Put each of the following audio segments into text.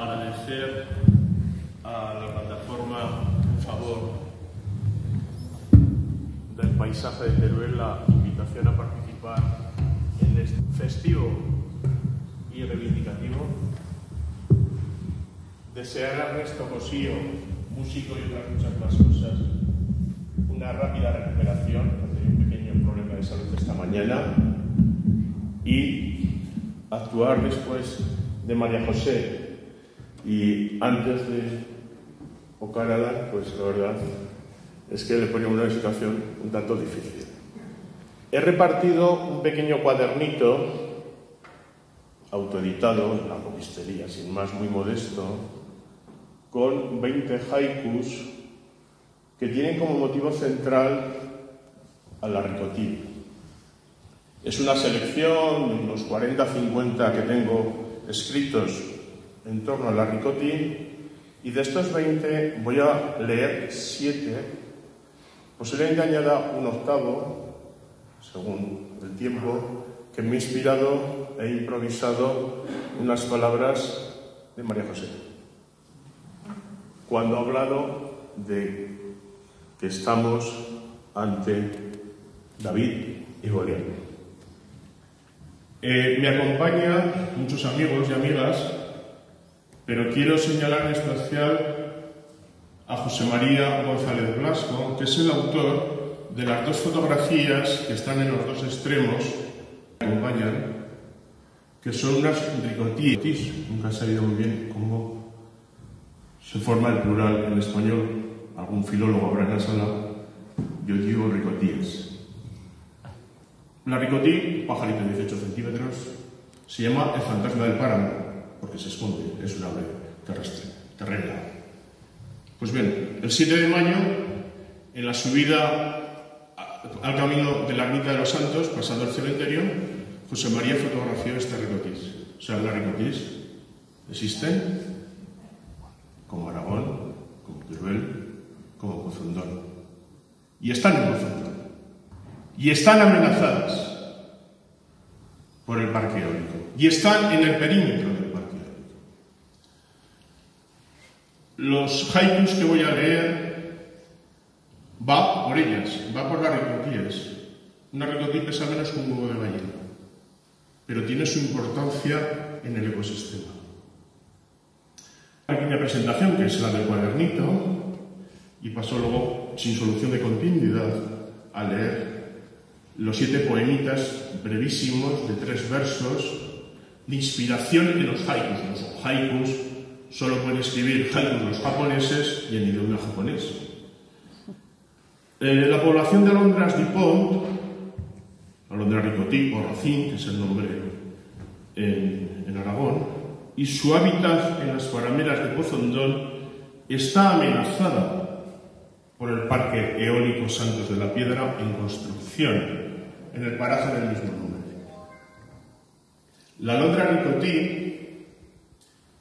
agradecer a la plataforma en favor del paisaje de Teruel la invitación a participar en este festivo y reivindicativo. Desear a Ernesto Cosío, músico y otras muchas más cosas, una rápida recuperación, porque tenía un pequeño problema de salud esta mañana, y actuar después de María José y antes de Ocarada, pues la verdad es que le ponía una situación un tanto difícil. He repartido un pequeño cuadernito autoeditado en la copistería, sin más, muy modesto, con 20 haikus que tienen como motivo central a la Ricotí. Es una selección de unos 40-50 que tengo escritos en torno a la Ricotí, y de estos 20 voy a leer 7, posiblemente añada un octavo, según el tiempo, que me ha inspirado e improvisado unas palabras de María José, cuando ha hablado de que estamos ante David y Goliat. Me acompañan muchos amigos y amigas, pero quiero señalar en especial a José María González Blasco, que es el autor de las dos fotografías que están en los dos extremos que me acompañan, que son unas ricotíes. Nunca he sabido muy bien cómo se forma el plural en español. Algún filólogo habrá en la sala. Yo digo ricotíes. La ricotí, pajarito de 18 centímetros, se llama el fantasma del páramo, porque se esconde, es una ave terrestre, terrena. Pues bien, el 7 de mayo, en la subida al camino de la Ermita de los Santos, pasando el cementerio, José María fotografió esta ricotís. O sea, las ricotís existen como Aragón, como Teruel, como Pozondón. Y están en Pozondón. Y están amenazadas por el parque eólico. Y están en el perímetro del parque eólico. Los haikus que voy a leer va por ellas, va por las ricotíes. Una ricotí pesa menos que un huevo de gallina, pero tiene su importancia en el ecosistema. Una pequeña presentación, que es la del cuadernito, y paso luego, sin solución de continuidad, a leer los 7 poemitas brevísimos de 3 versos de inspiración en los haikus. Los haikus solo pueden escribir haikus los japoneses y en idioma japonés. La población de Alondras du Pont, Alondra Ricotí o Rocín, que es el nombre en Aragón, y su hábitat en las parameras de Pozondón está amenazada por el Parque Eólico Santos de la Piedra en construcción, en el paraje del mismo nombre. La alondra ricotí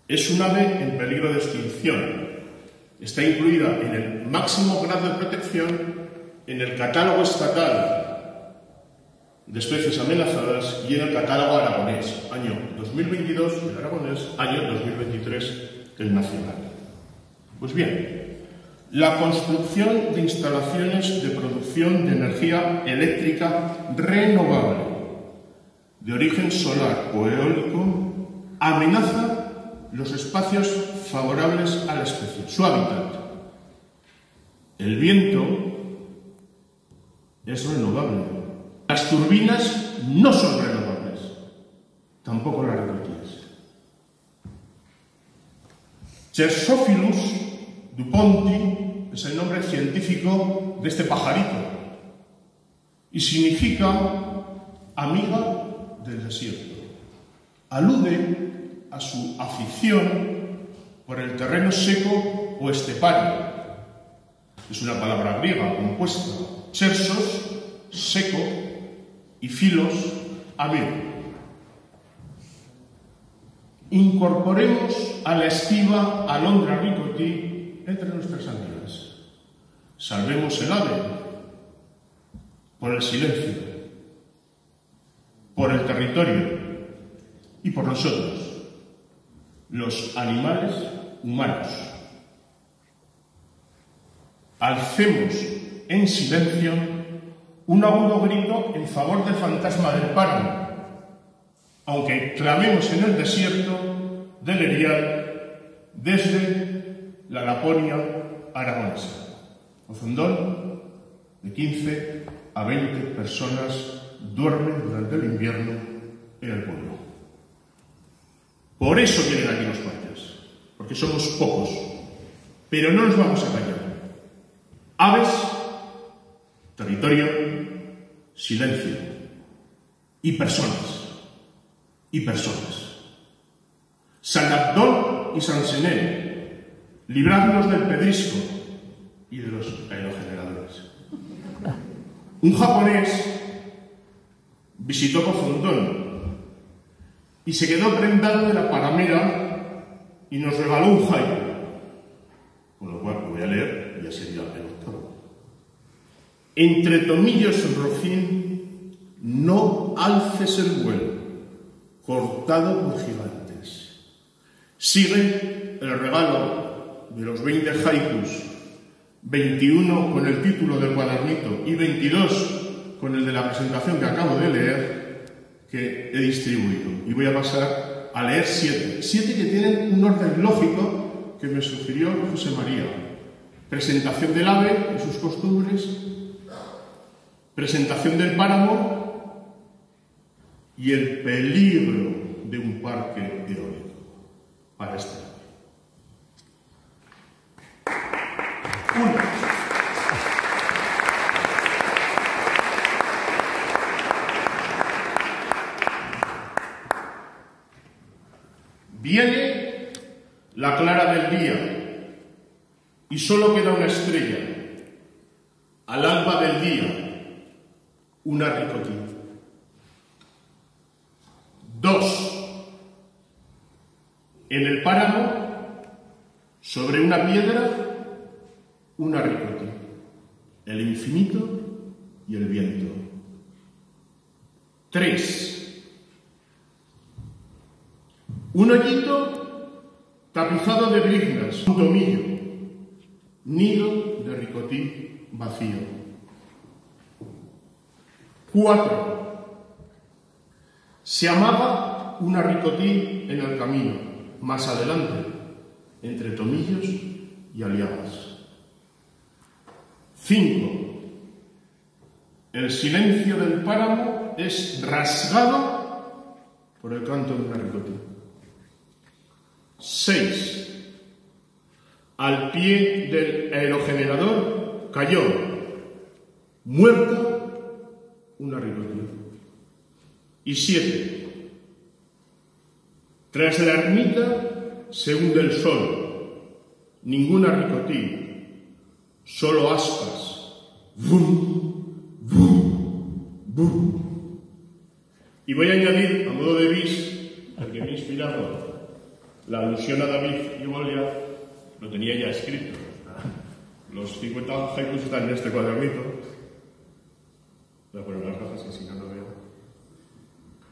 es un ave en peligro de extinción. Está incluida en el máximo grado de protección en el catálogo estatal de especies amenazadas y en el catálogo aragonés, año 2022 el aragonés, año 2023 el nacional. Pues bien, la construcción de instalaciones de producción de energía eléctrica renovable de origen solar o eólico amenaza los espacios favorables a la especie, su hábitat. El viento es renovable. Las turbinas no son renovables, tampoco las ricotíes. Chersophilus duponti es el nombre científico de este pajarito y significa amiga del desierto. Alude a su afición por el terreno seco o estepario. Es una palabra griega compuesta. Chersos, seco, y filos, amigo. Incorporemos a la esquiva alondra ricotí entre nuestras amigas. Salvemos el ave por el silencio, por el territorio y por nosotros. los animales humanos. Alcemos en silencio un agudo grito en favor del fantasma del páramo, aunque clamemos en el desierto del Erial desde la Laponia aragonesa. Ozondón, de 15 a 20 personas duermen durante el invierno en el pueblo. Por eso vienen aquí los guardias, porque somos pocos, pero no nos vamos a callar. Aves, territorio, silencio y personas. Y personas. San Abdón y San Sené, libradnos del pedrisco y de los aerogeneradores. Un japonés visitó Ozondón y se quedó prendado de la paramera y nos regaló un haiku, con lo cual lo voy a leer y ya sería el octavo. Entre tomillos rocín, no alces el vuelo, cortado por gigantes. Sigue el regalo de los 20 haikus, 21 con el título del cuadernito y 22 con el de la presentación que acabo de leer, que he distribuido. Y voy a pasar a leer 7. 7 que tienen un orden lógico que me sugirió José María. Presentación del ave y sus costumbres, presentación del páramo y el peligro de un parque eólico para este año. 1. Viene la clara del día y solo queda una estrella. Al alba del día, una ricotilla. 2. En el páramo, sobre una piedra, una ricotilla. El infinito y el viento. 3. Un hoyito tapizado de briznas, un tomillo, nido de ricotí vacío. 4. Se amaba una ricotí en el camino, más adelante, entre tomillos y aliagas. 5. El silencio del páramo es rasgado por el canto de una ricotí. 6. Al pie del aerogenerador cayó, muerta, una ricotí. Y 7. Tras la ermita se hunde el sol, ninguna ricotí, solo aspas. Bum, bum, bum. Y voy a añadir, a modo de bis, al que me ha inspirado la alusión a David y Goliat, lo tenía ya escrito. Los 50 haikus están en este cuadernito. Voy a poner las gafas que si no lo veo.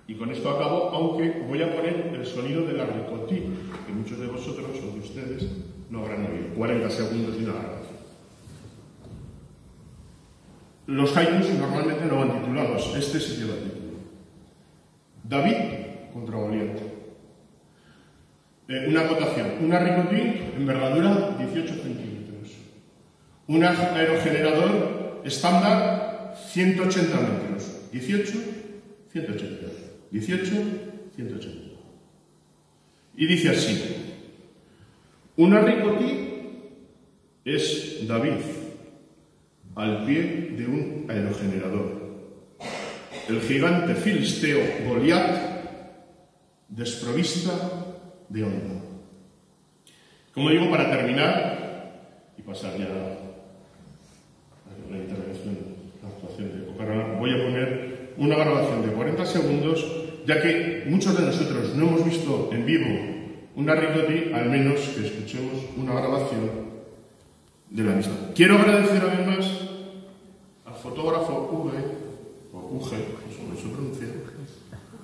Y con esto acabo, aunque voy a poner el sonido de la ricotí, que muchos de vosotros o de ustedes no habrán oído. 40 segundos de una grabación. Los haikus normalmente no van titulados. Este sí lleva título. David contra Goliat. Una acotación. Una ricotí, envergadura 18 centímetros. Un aerogenerador estándar 180 metros. 18, 180. 18, 180. Y dice así. Una ricotí es David al pie de un aerogenerador. El gigante filisteo Goliat desprovista de onda. Como digo, para terminar y pasar ya a la intervención, la actuación de Ocarona, voy a poner una grabación de 40 segundos, ya que muchos de nosotros no hemos visto en vivo una ricotí, al menos que escuchemos una grabación de la misma. Quiero agradecer además al fotógrafo Uge, o Uge, como se pronuncia,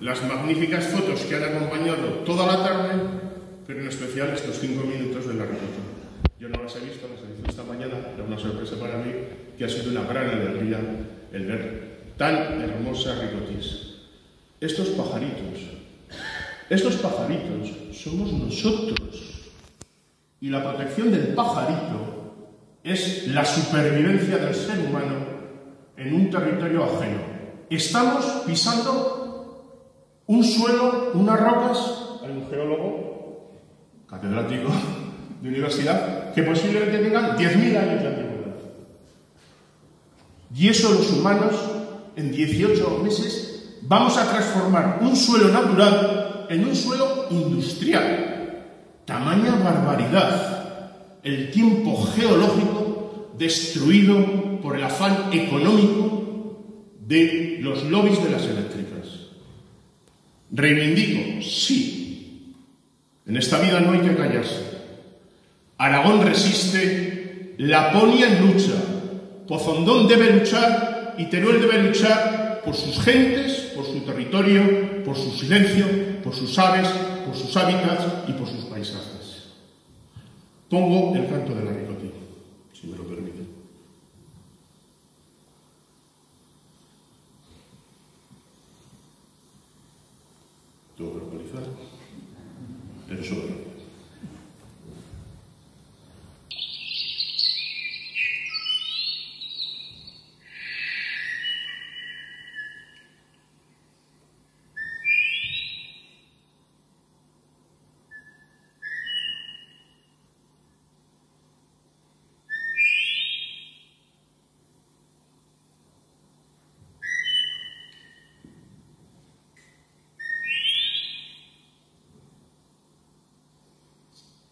las magníficas fotos que han acompañado toda la tarde, pero especial estos 5 minutos de la ricota. Yo no las he visto esta mañana, era una sorpresa para mí, que ha sido una gran alegría el ver tan hermosa ricotis. Estos pajaritos somos nosotros. Y la protección del pajarito es la supervivencia del ser humano en un territorio ajeno. Estamos pisando un suelo, unas rocas. Hay un geólogo, catedrático de universidad, que posiblemente tengan 10.000 años de antigüedad. Y eso los humanos, en 18 meses, vamos a transformar un suelo natural en un suelo industrial. Tamaña barbaridad. El tiempo geológico destruido por el afán económico de los lobbies de las eléctricas. Reivindico, sí. En esta vida no hay que callarse. Aragón resiste, Laponia lucha, Pozondón debe luchar y Teruel debe luchar por sus gentes, por su territorio, por su silencio, por sus aves, por sus hábitats y por sus paisajes. Pongo el canto de la ricota, si me lo permite. Tengo que localizar, pero sobre.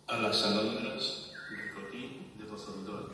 A las alondras, ricotín de Pozondón.